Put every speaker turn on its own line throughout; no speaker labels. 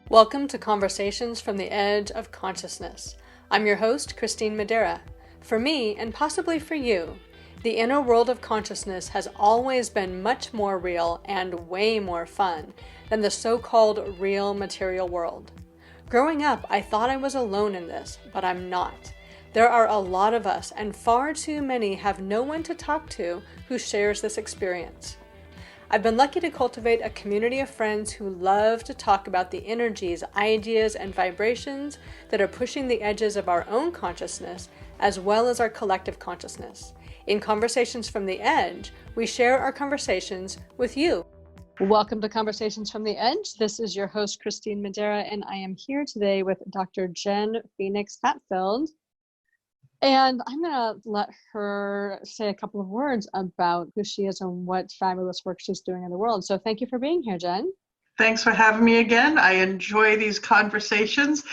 Welcome to Conversations from the Edge of Consciousness. I'm your host, Christine Madera. For me, and possibly for you, the inner world of consciousness has always been much more real and way more fun than the so-called real material world. Growing up, I thought I was alone in this, but I'm not. There are a lot of us, and far too many have no one to talk to who shares this experience. I've been lucky to cultivate a community of friends who love to talk about the energies, ideas, and vibrations that are pushing the edges of our own consciousness, as well as our collective consciousness. In Conversations from the Edge, we share our conversations with you. Welcome to Conversations from the Edge. This is your host, Christine Madera, and I am here today with Dr. Jenn Phoenix Hatfield. And I'm going to let her say a couple of words about who she is and what fabulous work she's doing in the world. So thank you for being here, Jenn.
Thanks for having me again. I enjoy these conversations.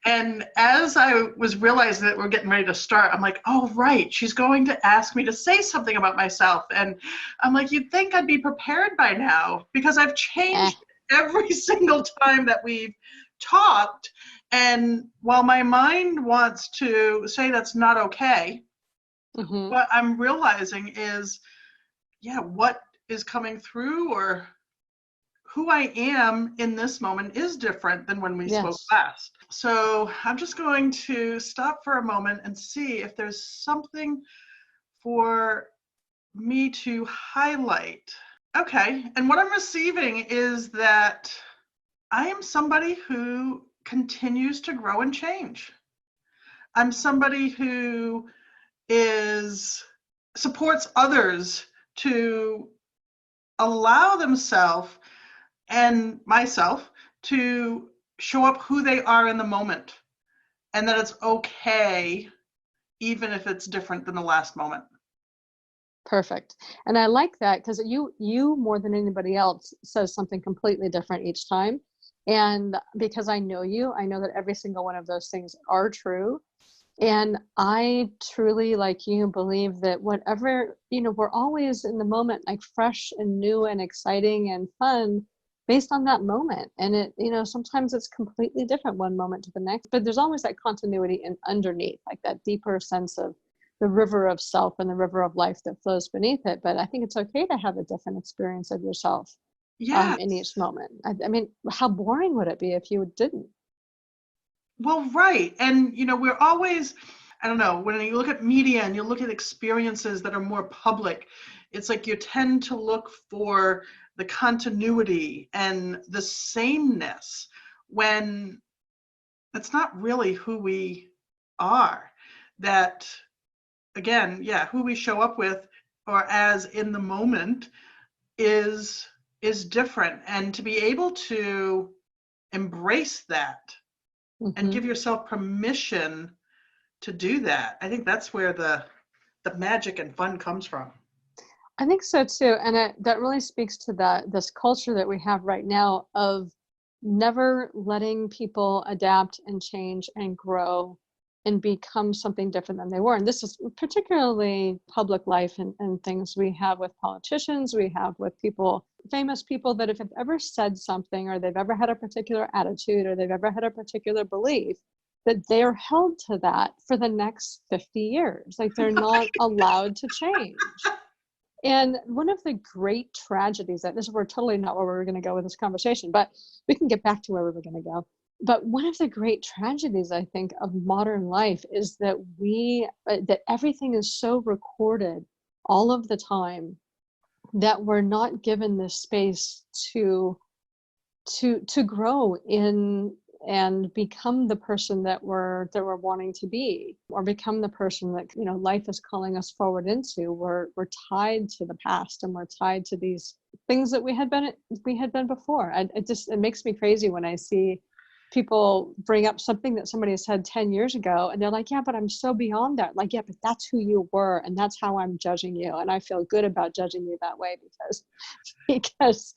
And as I was realizing that we're getting ready to start, I'm like, oh, right, she's going to ask me to say something about myself. And I'm like, you'd think I'd be prepared by now because I've changed every single time that we've talked. And while my mind wants to say that's not okay, what I'm realizing is, what is coming through or who I am in this moment is different than when we spoke last. So I'm just going to stop for a moment and see if there's something for me to highlight. Okay, and what I'm receiving is that I am somebody who continues to grow and change. I'm somebody who supports others to allow themselves and myself to show up who they are in the moment, and that it's okay even if it's different than the last moment.
Perfect. And I like that because you more than anybody else says something completely different each time. And because I know you, I know that every single one of those things are true. And I truly, like you, believe that whatever, we're always in the moment, like fresh and new and exciting and fun based on that moment. And it, sometimes it's completely different one moment to the next, but there's always that continuity and underneath, like that deeper sense of the river of self and the river of life that flows beneath it. But I think it's okay to have a different experience of yourself. In each moment. I mean, how boring would it be if you didn't?
Well, right. And, we're always, I don't know, when you look at media and you look at experiences that are more public, it's like you tend to look for the continuity and the sameness when that's not really who we are. That, again, who we show up with or as in the moment is different, and to be able to embrace that and give yourself permission to do that, I think that's where the magic and fun comes from.
I think so too, and that really speaks to this culture that we have right now of never letting people adapt and change and grow and become something different than they were. And this is particularly public life and things we have with politicians, we have with people, famous people, that if they've ever said something or they've ever had a particular attitude or they've ever had a particular belief, that they're held to that for the next 50 years. Like they're not allowed to change. And one of the great tragedies, we're totally not where we're going to go with this conversation, but we can get back to where we were going to go. But one of the great tragedies, I think, of modern life is that that everything is so recorded all of the time that we're not given this space to grow in and become the person that we're wanting to be, or become the person that life is calling us forward into. We're tied to the past, and we're tied to these things that we had been before. It makes me crazy when I see people bring up something that somebody said 10 years ago, and they're like, yeah, but I'm so beyond that. Like, yeah, but that's who you were, and that's how I'm judging you. And I feel good about judging you that way because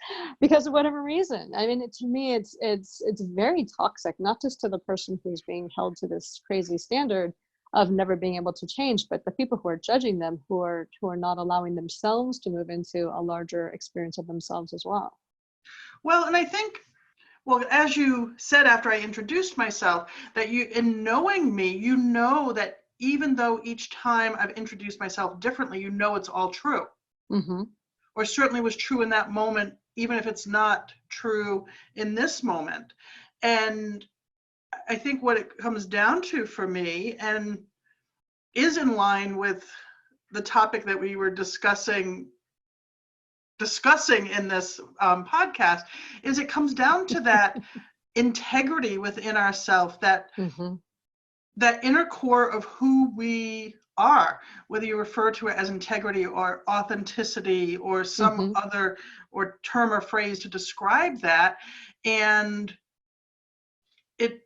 of whatever reason. I mean, to me, it's very toxic, not just to the person who's being held to this crazy standard of never being able to change, but the people who are judging them, who are not allowing themselves to move into a larger experience of themselves as well.
Well, and I think Well, as you said after I introduced myself, that you, in knowing me, you know that even though each time I've introduced myself differently, you know it's all true.
Mm-hmm.
Or certainly was true in that moment, even if it's not true in this moment. And I think what it comes down to for me, and is in line with the topic that we were discussing in this podcast, is it comes down to that integrity within ourselves, that
Mm-hmm.
that inner core of who we are, whether you refer to it as integrity or authenticity or some
Mm-hmm.
other or term or phrase to describe that. And it,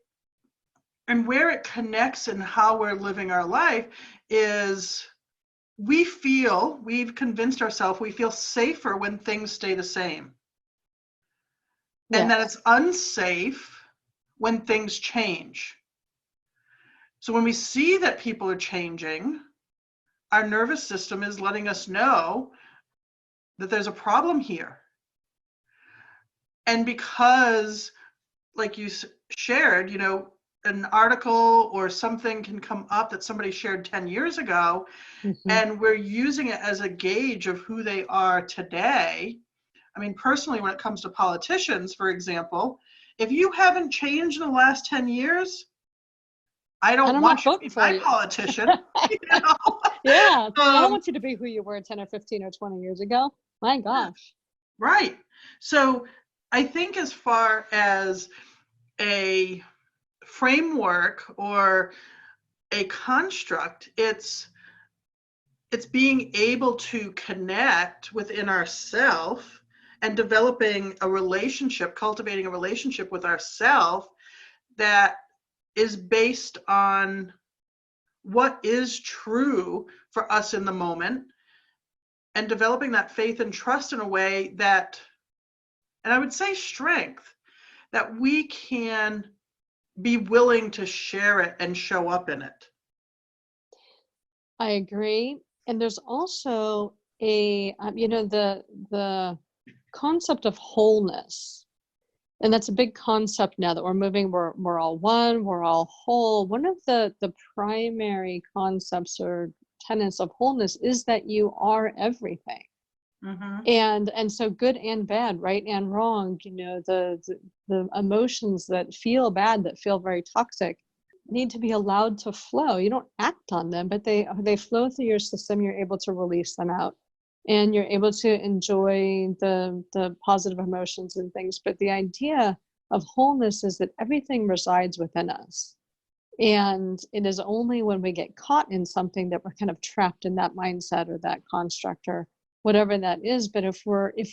and where it connects and how we're living our life is, we've convinced ourselves we feel safer when things stay the same, and that
Yes.
it's unsafe when things change. So when we see that people are changing, our nervous system is letting us know that there's a problem here. And because, like you shared, an article or something can come up that somebody shared 10 years ago,
Mm-hmm.
and we're using it as a gauge of who they are today. I mean, personally, when it comes to politicians, for example, if you haven't changed in the last 10 years, I
And
don't
I'm not
want you to
voting
be
for
my
you.
politician. you know?
Yeah. I don't
um,
want you to be who you were 10 or 15 or 20 years ago. My gosh.
right. So I think as far as a framework or a construct, it's being able to connect within ourself and developing a relationship, cultivating a relationship with ourself that is based on what is true for us in the moment, and developing that faith and trust in a way that, and I would say strength, that we can be willing to share it and show up in it.
I agree. And there's also the concept of wholeness. And that's a big concept now that we're moving. We're all one, we're all whole. One of the primary concepts or tenets of wholeness is that you are everything.
Mm-hmm.
And so good and bad, right and wrong, the emotions that feel bad, that feel very toxic, need to be allowed to flow. You don't act on them, but they flow through your system. You're able to release them out, and you're able to enjoy the positive emotions and things. But the idea of wholeness is that everything resides within us. And it is only when we get caught in something that we're kind of trapped in that mindset or that construct or whatever that is. But if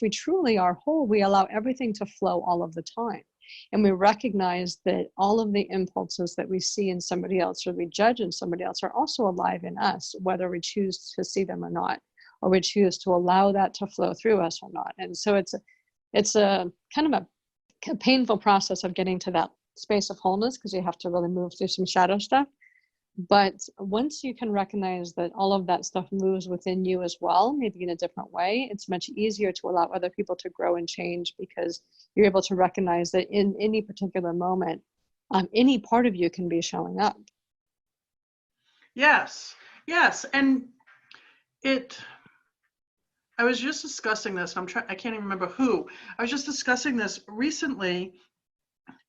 we truly are whole, we allow everything to flow all of the time. And we recognize that all of the impulses that we see in somebody else or we judge in somebody else are also alive in us, whether we choose to see them or not, or we choose to allow that to flow through us or not. And so it's a kind of a painful process of getting to that space of wholeness, because you have to really move through some shadow stuff. But once you can recognize that all of that stuff moves within you as well, maybe in a different way, it's much easier to allow other people to grow and change, because you're able to recognize that in any particular moment, any part of you can be showing up.
Yes, yes. And I was just discussing this, and I can't even remember who. I was just discussing this recently,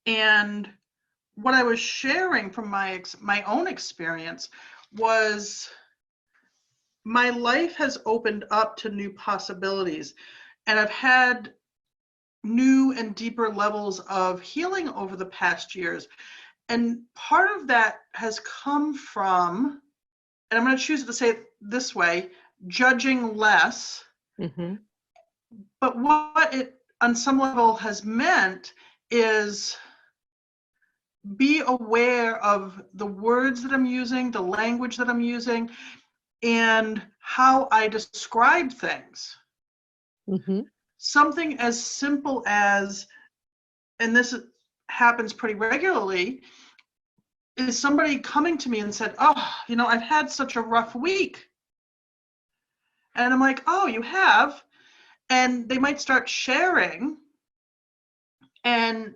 and what I was sharing from my own experience was, my life has opened up to new possibilities, and I've had new and deeper levels of healing over the past years. And part of that has come from, and I'm going to choose to say it this way, judging less.
Mm-hmm.
But what it on some level has meant is be aware of the words that I'm using, the language that I'm using, and how I describe things.
Mm-hmm.
Something as simple as, and this happens pretty regularly, is somebody coming to me and said, "Oh, I've had such a rough week." And I'm like, "Oh, you have?" And they might start sharing, and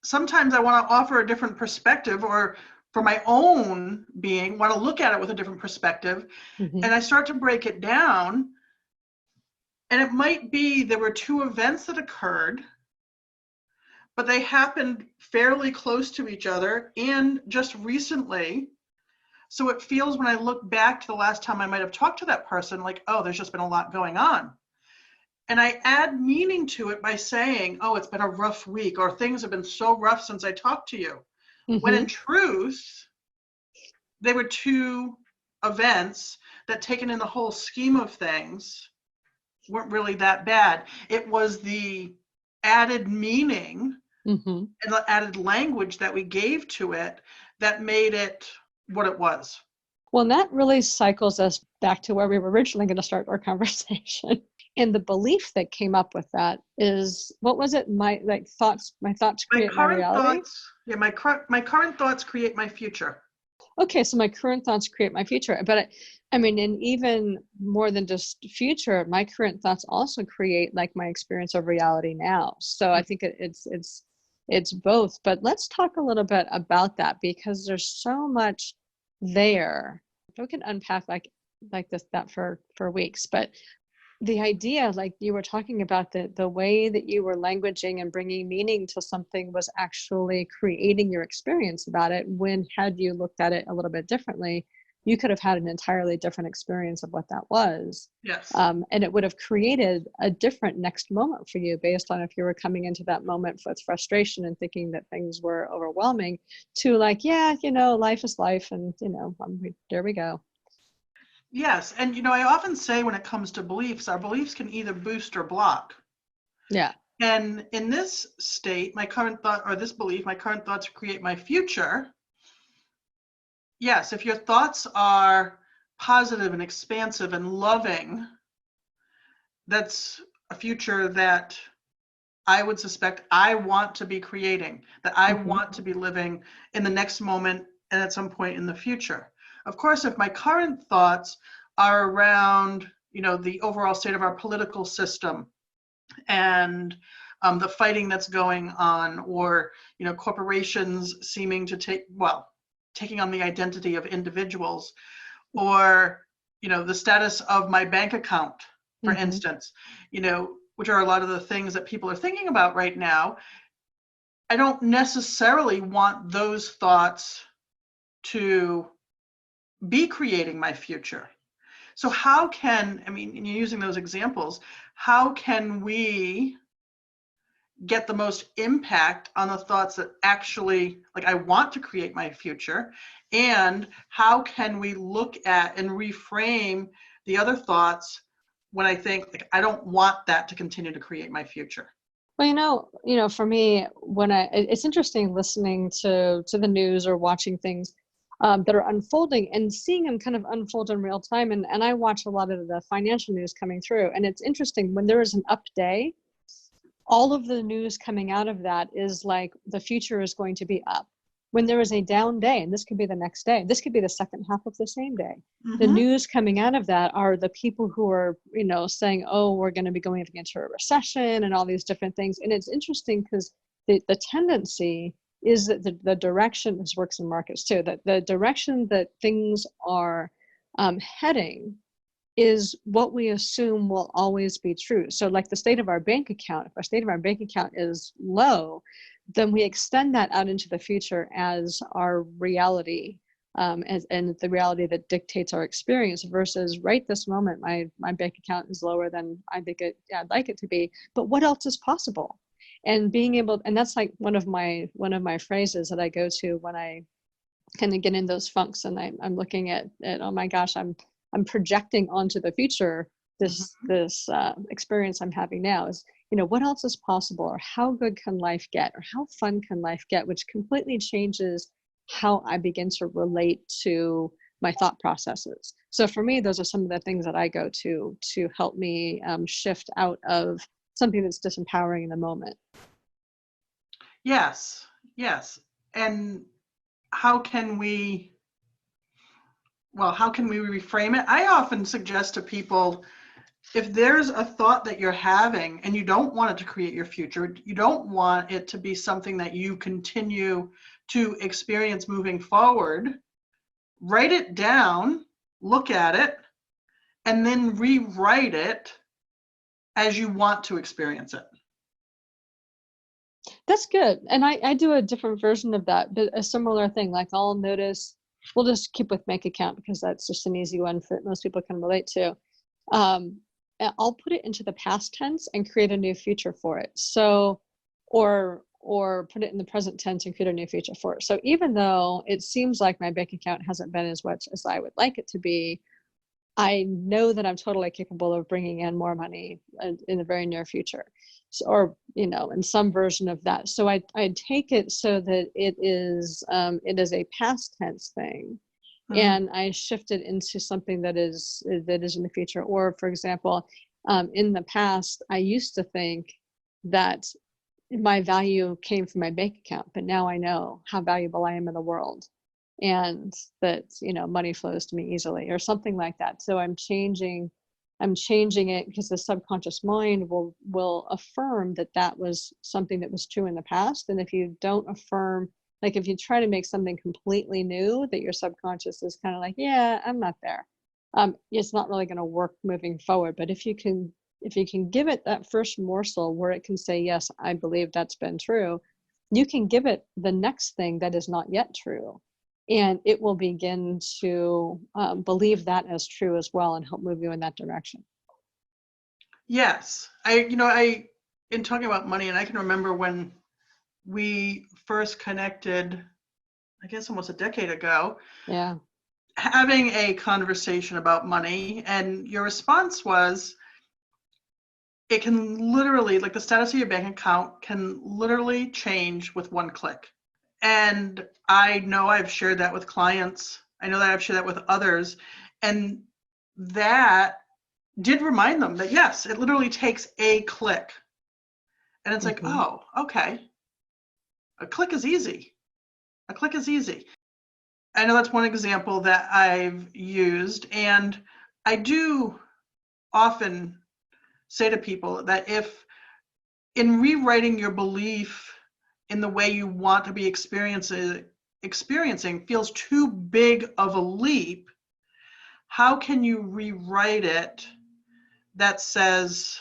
sometimes I want to offer a different perspective, or for my own being, want to look at it with a different perspective.
Mm-hmm.
And I start to break it down. And it might be there were two events that occurred, but they happened fairly close to each other and just recently. So it feels, when I look back to the last time I might have talked to that person, like, oh, there's just been a lot going on. And I add meaning to it by saying, oh, it's been a rough week, or things have been so rough since I talked to you. When
Mm-hmm.
in truth, they were two events that, taken in the whole scheme of things, weren't really that bad. It was the added meaning
Mm-hmm.
and the added language that we gave to it that made it what it was.
Well, and that really cycles us back to where we were originally going to start our conversation. And the belief that came up with that is, what was it? My thoughts
My
create my
current
reality.
thoughts, yeah, my current thoughts create my future.
Okay, so my current thoughts create my future. But I mean, and even more than just future, my current thoughts also create like my experience of reality now. So I think it's both. But let's talk a little bit about that, because there's so much there. We can unpack like this that for weeks. But the idea, like you were talking about, the way that you were languaging and bringing meaning to something was actually creating your experience about it, when had you looked at it a little bit differently, you could have had an entirely different experience of what that was.
Yes.
And it would have created a different next moment for you, based on if you were coming into that moment with frustration and thinking that things were overwhelming, to like, yeah, life is life, and there we go.
Yes. And, I often say, when it comes to beliefs, our beliefs can either boost or block.
Yeah.
And in this state, my current thought, or this belief, my current thoughts create my future. Yes, if your thoughts are positive and expansive and loving, that's a future that I would suspect I want to be creating, that I
Mm-hmm.
want to be living in the next moment and at some point in the future. Of course, if my current thoughts are around, the overall state of our political system, and the fighting that's going on, or, corporations seeming to taking on the identity of individuals, or, the status of my bank account, for
Mm-hmm.
instance, which are a lot of the things that people are thinking about right now. I don't necessarily want those thoughts to be creating my future. So how can, and you're using those examples, how can we get the most impact on the thoughts that actually, like, I want to create my future? And how can we look at and reframe the other thoughts when I think, like, I don't want that to continue to create my future?
Well, for me, it's interesting listening to the news or watching things that are unfolding and seeing them kind of unfold in real time. And I watch a lot of the financial news coming through. And it's interesting, when there is an up day, all of the news coming out of that is like, the future is going to be up. When there is a down day, and this could be the next day, this could be the second half of the same day, the news coming out of that are the people who are, saying, oh, we're going to be going into a recession and all these different things. And it's interesting, because the tendency is that the direction, this works in markets too, that the direction that things are heading is what we assume will always be true. So like the state of our bank account, if our state of our bank account is low, then we extend that out into the future as our reality, and the reality that dictates our experience, versus right this moment, my bank account is lower than I'd like it to be, but what else is possible? And being able, and that's like one of my phrases that I go to when I kind of get in those funks, and I'm looking at, oh my gosh, I'm projecting onto the future this experience I'm having now, is, what else is possible, or how good can life get, or how fun can life get, which completely changes how I begin to relate to my thought processes. So for me, those are some of the things that I go to help me shift out of something that's disempowering in the moment.
Yes. And how can we reframe it? I often suggest to people, if there's a thought that you're having and you don't want it to create your future, you don't want it to be something that you continue to experience moving forward, write it down, look at it, and then rewrite it as you want to experience it.
That's good. And I do a different version of that, but a similar thing. Like I'll notice, we'll just keep with bank account because that's just an easy one that most people can relate to. I'll put it into the past tense and create a new future for it. So, or put it in the present tense and create a new future for it. So even though it seems like my bank account hasn't been as much as I would like it to be, I know that I'm totally capable of bringing in more money in the very near future. So, or, you know, in some version of that. So I take it so that it is a past tense thing. And I shift it into something that is in the future. Or for example, in the past, I used to think that my value came from my bank account, but now I know how valuable I am in the world, and that, you know, money flows to me easily, or something like that. So I'm changing it because the subconscious mind will affirm that that was something that was true in the past. And if you don't affirm, like if you try to make something completely new that your subconscious is kind of like, yeah, I'm not there, it's not really going to work moving forward. But if you can give it that first morsel where it can say, yes, I believe that's been true, you can give it the next thing that is not yet true, and it will begin to believe that as true as well and help move you in that direction.
Yes. In talking about money, and I can remember when we first connected, I guess almost a decade ago,
Yeah.
having a conversation about money, and your response was, it can literally, like the status of your bank account can literally change with one click. And I know I've shared that with clients. I know that I've shared that with others. And that did remind them that, yes, it literally takes a click. And it's like, oh, okay. A click is easy. A click is easy. I know that's one example that I've used. And I do often say to people that if in rewriting your belief in the way you want to be experiencing feels too big of a leap, how can you rewrite it that says,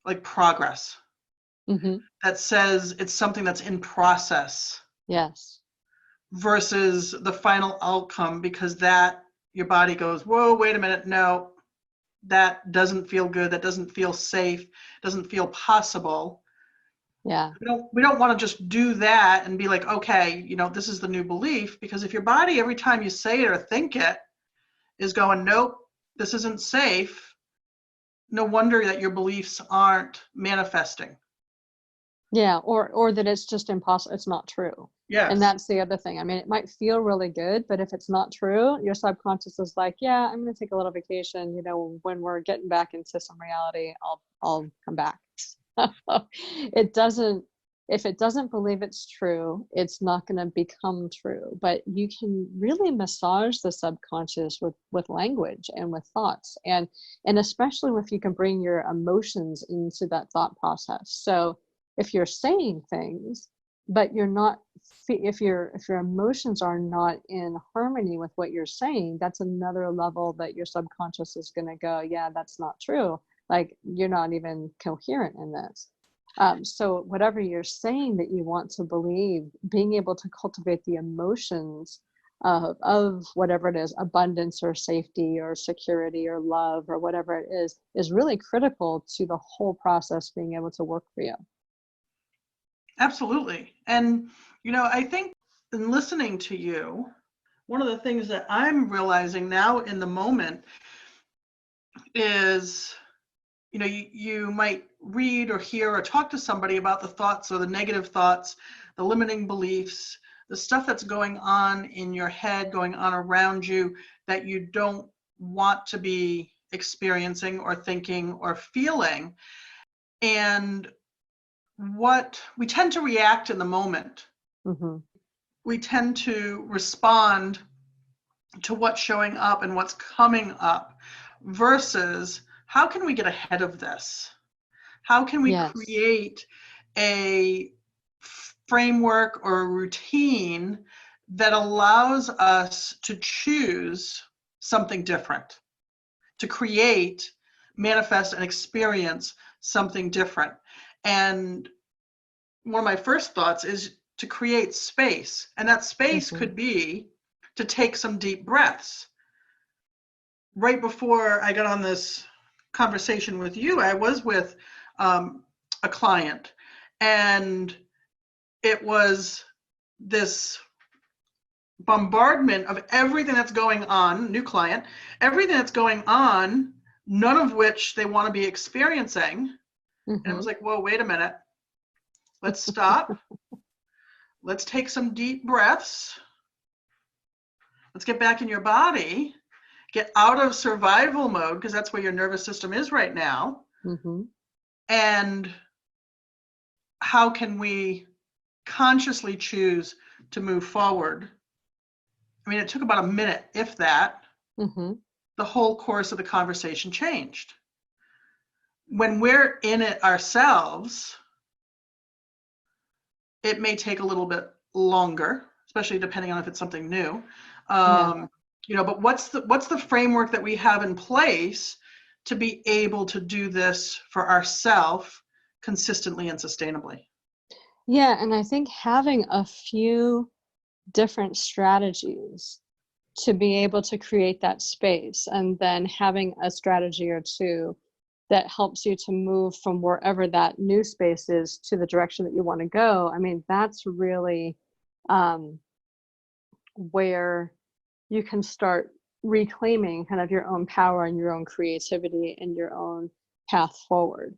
like, progress, that says it's something that's in process?
Yes.
Versus the final outcome, because that your body goes, whoa, wait a minute, no, that doesn't feel good, that doesn't feel safe, doesn't feel possible.
Yeah.
We don't want to just do that and be like, okay, you know, this is the new belief, because if your body, every time you say it or think it, is going, nope, this isn't safe, no wonder that your beliefs aren't manifesting.
Yeah, or that it's just impossible, it's not true.
Yes.
And that's the other thing. I mean, it might feel really good, but if it's not true, your subconscious is like, yeah, I'm going to take a little vacation. You know, when we're getting back into some reality, I'll come back. It doesn't, if it doesn't believe it's true, it's not going to become true. But you can really massage the subconscious with language and with thoughts, and especially if you can bring your emotions into that thought process. So if you're saying things, but you're not, if your emotions are not in harmony with what you're saying, that's another level that your subconscious is going to go, yeah, that's not true. Like, you're not even coherent in this. So whatever you're saying that you want to believe, being able to cultivate the emotions of whatever it is, abundance or safety or security or love or whatever it is really critical to the whole process being able to work for you.
Absolutely. And, you know, I think in listening to you, one of the things that I'm realizing now in the moment is, you know, you might read or hear or talk to somebody about the thoughts or the negative thoughts, the limiting beliefs, the stuff that's going on in your head, going on around you that you don't want to be experiencing or thinking or feeling. And what we tend to react in the moment. We tend to respond to what's showing up and what's coming up versus how can we get ahead of this? How can we
Yes.
create a framework or a routine that allows us to choose something different, to create, manifest, and experience something different? And one of my first thoughts is to create space. And that space
Mm-hmm.
could be to take some deep breaths. Right before I got on this conversation with you, I was with a client, and it was this bombardment of everything that's going on, new client, everything that's going on, none of which they want to be experiencing. And it
Mm-hmm.
was like, whoa, wait a minute. Let's stop. Let's take some deep breaths. Let's get back in your body. Get out of survival mode, because that's where your nervous system is right now.
Mm-hmm.
And how can we consciously choose to move forward? I mean, it took about a minute, if that.
Mm-hmm.
The whole course of the conversation changed. When we're in it ourselves, it may take a little bit longer, especially depending on if it's something new.
Yeah.
But what's the framework that we have in place to be able to do this for ourselves consistently and sustainably?
Yeah. And I think having a few different strategies to be able to create that space, and then having a strategy or two that helps you to move from wherever that new space is to the direction that you want to go. I mean, that's really um, where you can start reclaiming kind of your own power and your own creativity and your own path forward.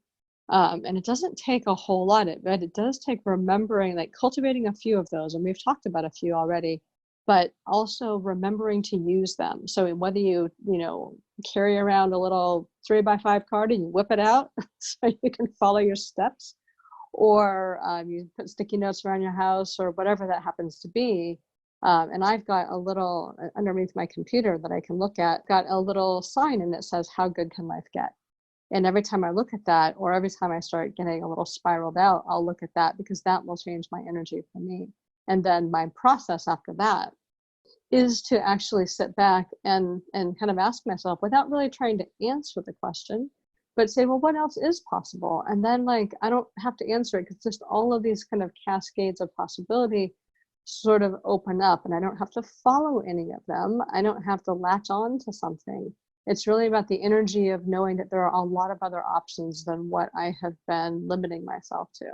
And it doesn't take a whole lot, but it does take remembering, like cultivating a few of those. And we've talked about a few already, but also remembering to use them. So whether you carry around a little 3x5 card and you whip it out so you can follow your steps, or you put sticky notes around your house or whatever that happens to be. And I've got a little underneath my computer that I can look at, got a little sign, and it says, how good can life get? And every time I look at that, or every time I start getting a little spiraled out, I'll look at that, because that will change my energy for me. And then my process after that is to actually sit back and kind of ask myself, without really trying to answer the question, but say, well, what else is possible? And then, like, I don't have to answer it, because just all of these kind of cascades of possibility sort of open up, and I don't have to follow any of them. I don't have to latch on to something. It's really about the energy of knowing that there are a lot of other options than what I have been limiting myself to.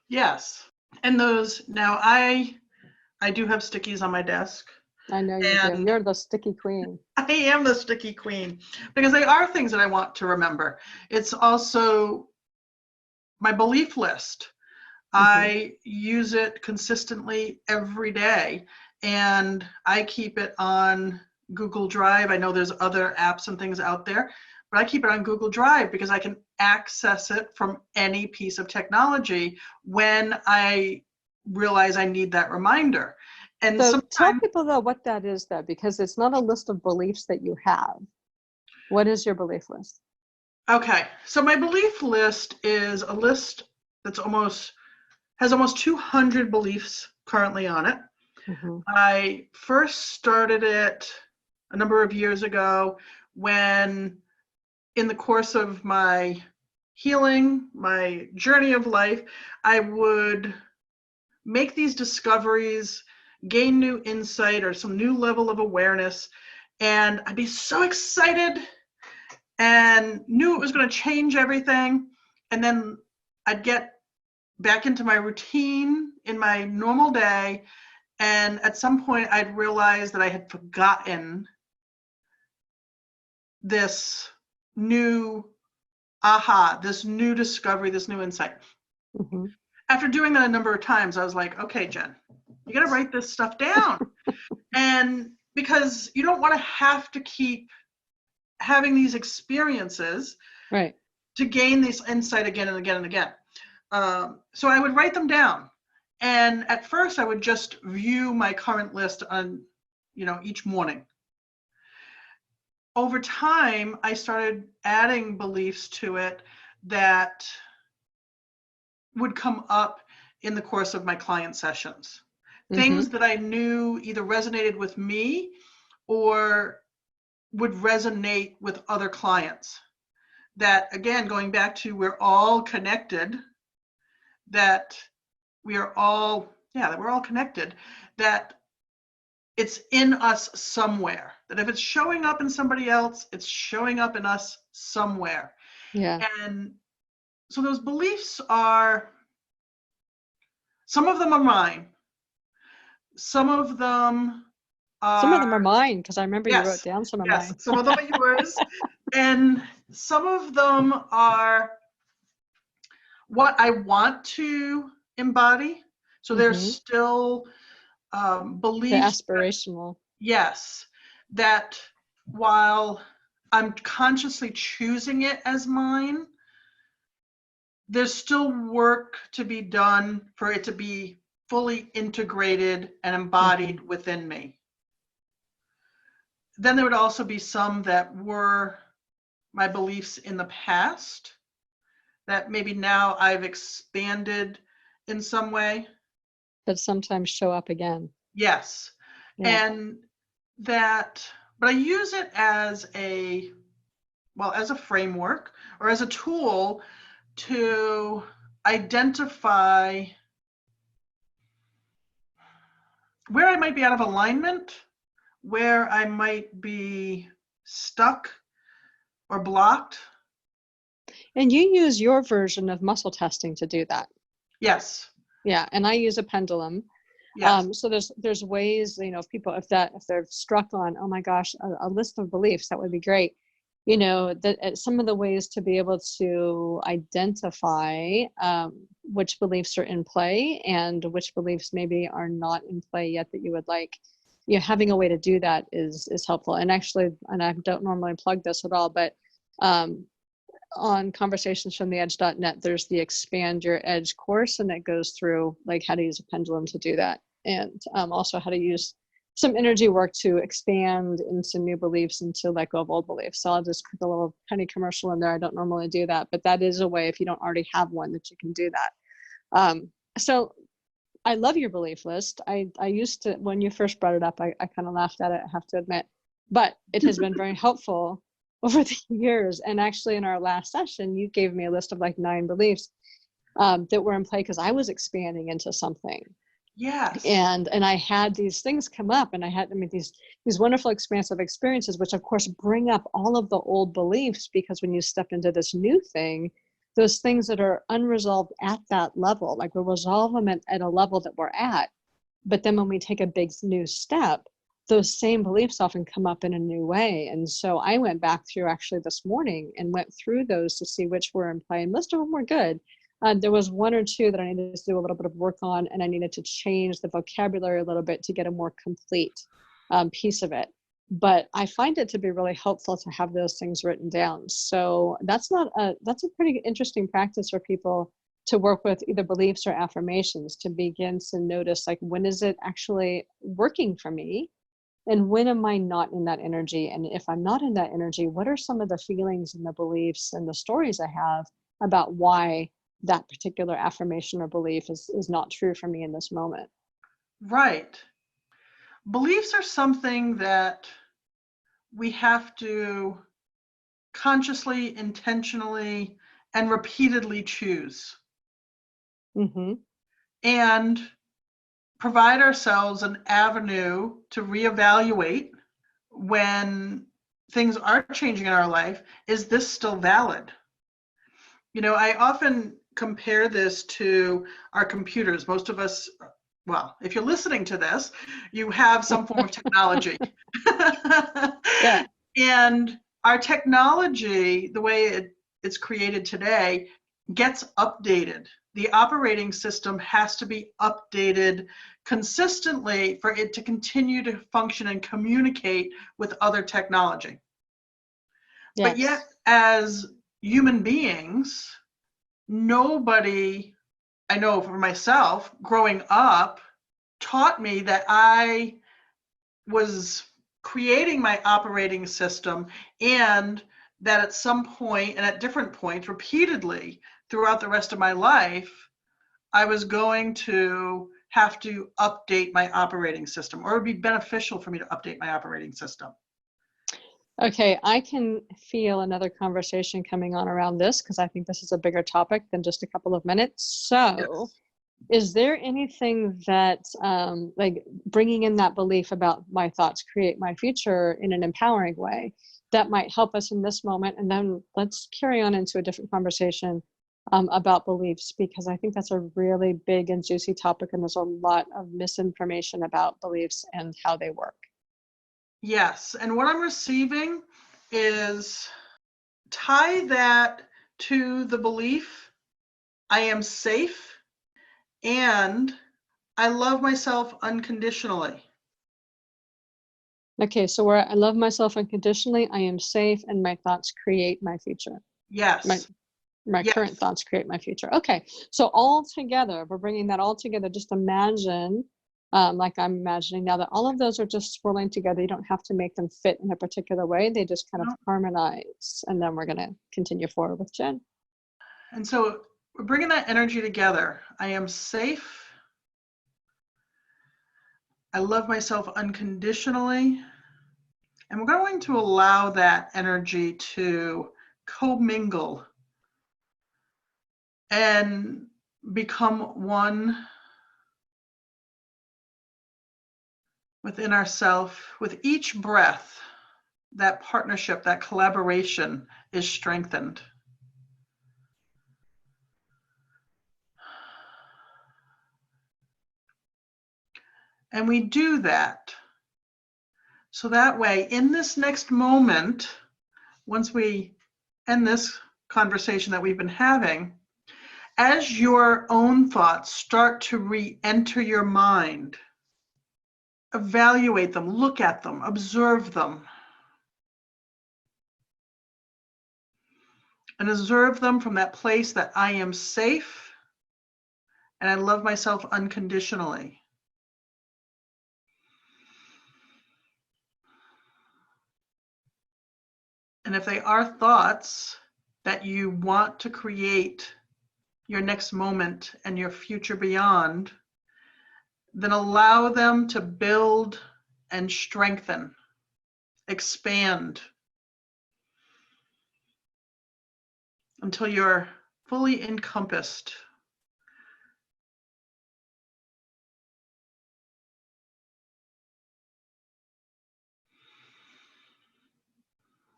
Yes. And now I do have stickies on my desk.
I know you do.
And
You're the sticky queen.
I am the sticky queen, because they are things that I want to remember. It's also my belief list.
Mm-hmm.
I use it consistently every day, and I keep it on Google Drive. I know there's other apps and things out there, but I keep it on Google Drive because I can access it from any piece of technology when I realize I need that reminder. And
So tell
sometimes,
people though what that is, though, because it's not a list of beliefs that you have. What is your belief list?
okay, so my belief list is a list that's has almost 200 beliefs currently on it.
Mm-hmm.
I first started it a number of years ago when, in the course of my healing, my journey of life, I would make these discoveries, gain new insight or some new level of awareness, and I'd be so excited and knew it was going to change everything. And then I'd get back into my routine in my normal day, and at some point I'd realize that I had forgotten this new this new discovery, this new insight.
Mm-hmm.
After doing that a number of times, I was like, okay, Jen, you got to write this stuff down. And because you don't want to have to keep having these experiences,
Right.
to gain this insight again and again and again. So I would write them down. And at first I would just view my current list on, each morning. over time, I started adding beliefs to it that would come up in the course of my client sessions. Things that I knew either resonated with me or would resonate with other clients. That, again, going back to we're all connected, that we are all, that we're all connected, that it's in us somewhere. That if it's showing up in somebody else, it's showing up in us somewhere.
Yeah.
And so those beliefs are, some of them are mine. Some of them
are
are,
mine, because I remember you wrote
yes,
down some of
yes,
mine.
some of them are yours. And some of them are what I want to embody. So there's still
The
beliefs,
aspirational.
yes, that while I'm consciously choosing it as mine, there's still work to be done for it to be fully integrated and embodied within me. Then there would also be some that were my beliefs in the past that maybe now I've expanded in some way.
That sometimes show up again.
Yes.
Yeah.
And that, but I use it as a, well, as a framework or as a tool to identify where I might be out of alignment, where I might be stuck or blocked.
And you use your version of muscle testing to do that.
Yes.
Yeah. And I use a pendulum.
Yes.
So there's ways, if people, if they're struck on, oh my gosh, a list of beliefs, that would be great. That some of the ways to be able to identify which beliefs are in play and which beliefs maybe are not in play yet that you would like. Having a way to do that is helpful. And actually, and I don't normally plug this at all, but on conversationsfromtheedge.net, there's the Expand Your Edge course, and it goes through like how to use a pendulum to do that, and also how to use some energy work to expand into new beliefs and to let go of old beliefs. So I'll just put a little penny commercial in there. I don't normally do that, but that is a way, if you don't already have one, that you can do that. So I love your belief list. I used to, when you first brought it up, I kind of laughed at it, I have to admit, but it has been very helpful over the years. And actually in our last session, you gave me a list of like 9 beliefs that were in play because I was expanding into something.
Yes.
And I had these things come up, and I had, these wonderful expansive experiences, which of course bring up all of the old beliefs, because when you step into this new thing, those things that are unresolved at that level, like we'll resolve them at a level that we're at. But then when we take a big new step, those same beliefs often come up in a new way. And so I went back through actually this morning and went through those to see which were in play. And most of them were good. There was 1 or 2 that I needed to do a little bit of work on, and I needed to change the vocabulary a little bit to get a more complete piece of it. But I find it to be really helpful to have those things written down. So that's a pretty interesting practice for people to work with, either beliefs or affirmations, to begin to notice, like, when is it actually working for me? And when am I not in that energy? And if I'm not in that energy, what are some of the feelings and the beliefs and the stories I have about why that particular affirmation or belief is not true for me in this moment?
Right. Beliefs are something that we have to consciously, intentionally, and repeatedly choose. And provide ourselves an avenue to reevaluate when things are changing in our life. Is this still valid? I often compare this to our computers. Most of us, well, if you're listening to this, you have some form of technology.
Yeah.
And our technology, the way it's created today, gets updated. The operating system has to be updated consistently for it to continue to function and communicate with other technology.
Yes.
But yet, as human beings, nobody, I know for myself, growing up, taught me that I was creating my operating system, and that at some point and at different points repeatedly throughout the rest of my life, I was going to have to update my operating system, or it would be beneficial for me to update my operating system.
Okay, I can feel another conversation coming on around this because I think this is a bigger topic than just a couple of minutes. So,
Yes.
is there anything that, like bringing in that belief about my thoughts create my future in an empowering way, that might help us in this moment? And then let's carry on into a different conversation about beliefs, because I think that's a really big and juicy topic, and there's a lot of misinformation about beliefs and how they work.
Yes. And what I'm receiving is tie that to the belief I am safe and I love myself unconditionally.
Okay, so where I love myself unconditionally, I am safe, and my thoughts create my future. My
Yes.
my current
Yes.
thoughts create my future. Okay, so all together, we're bringing that all together. Just imagine, like I'm imagining now, that all of those are just swirling together. You don't have to make them fit in a particular way. They just kind of
No.
harmonize. And then we're going to continue forward with Jen.
And so we're bringing that energy together. I am safe. I love myself unconditionally. And we're going to allow that energy to commingle and become one within ourselves. With each breath, that partnership, that collaboration is strengthened. And we do that so that way, in this next moment, once we end this conversation that we've been having, as your own thoughts start to re-enter your mind, evaluate them, look at them, observe them, and observe them from that place that I am safe and I love myself unconditionally. And if they are thoughts that you want to create your next moment and your future beyond, then allow them to build and strengthen, expand until you're fully encompassed.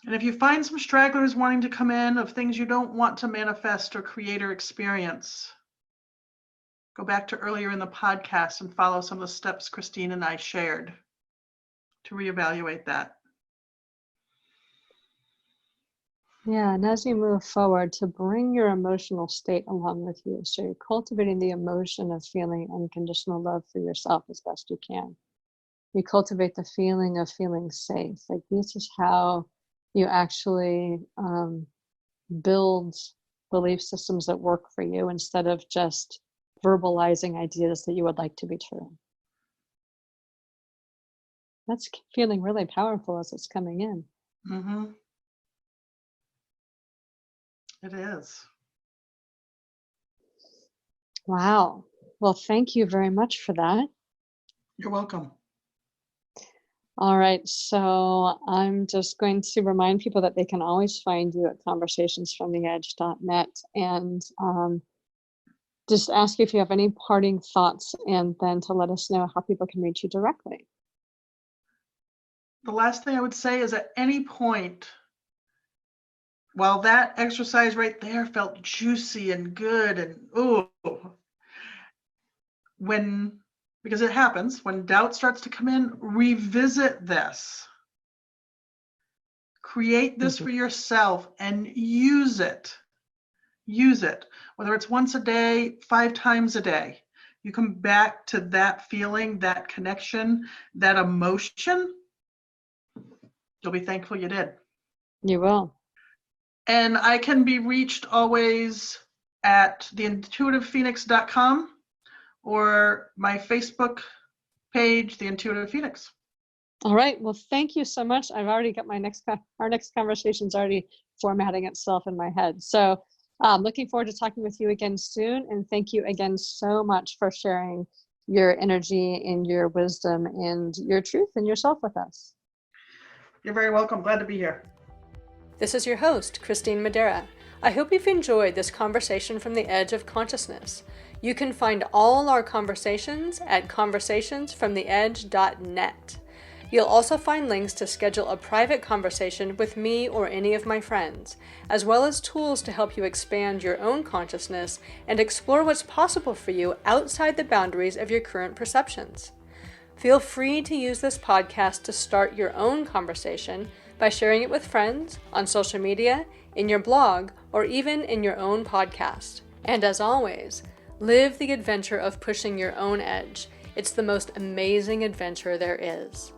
And if you find some stragglers wanting to come in of things you don't want to manifest or create or experience, go back to earlier in the podcast and follow some of the steps Christine and I shared to reevaluate that.
Yeah, and as you move forward, to bring your emotional state along with you. So you're cultivating the emotion of feeling unconditional love for yourself as best you can. You cultivate the feeling of feeling safe. Like, this is how you actually build belief systems that work for you, instead of just verbalizing ideas that you would like to be true. That's feeling really powerful as it's coming in.
Mm-hmm. It is.
Wow. Well, thank you very much for that.
You're welcome.
All right, so I'm just going to remind people that they can always find you at conversationsfromtheedge.net, and just ask you if you have any parting thoughts, and then to let us know how people can reach you directly.
The last thing I would say is, at any point, while that exercise right there felt juicy and good and because it happens, when doubt starts to come in, revisit this. Create this for yourself and use it. Use it. Whether it's once a day, 5 times a day. You come back to that feeling, that connection, that emotion. You'll be thankful you did.
You will.
And I can be reached always at theintuitivephoenix.com or my Facebook page, The Intuitive Phoenix.
All right. Well, thank you so much. I've already got our next conversation's already formatting itself in my head. So looking forward to talking with you again soon. And thank you again so much for sharing your energy and your wisdom and your truth and yourself with us.
You're very welcome. Glad to be here.
This is your host, Christine Madera. I hope you've enjoyed this conversation from the edge of consciousness. You can find all our conversations at conversationsfromtheedge.net. You'll also find links to schedule a private conversation with me or any of my friends, as well as tools to help you expand your own consciousness and explore what's possible for you outside the boundaries of your current perceptions. Feel free to use this podcast to start your own conversation by sharing it with friends, on social media, in your blog, or even in your own podcast. And as always, live the adventure of pushing your own edge. It's the most amazing adventure there is.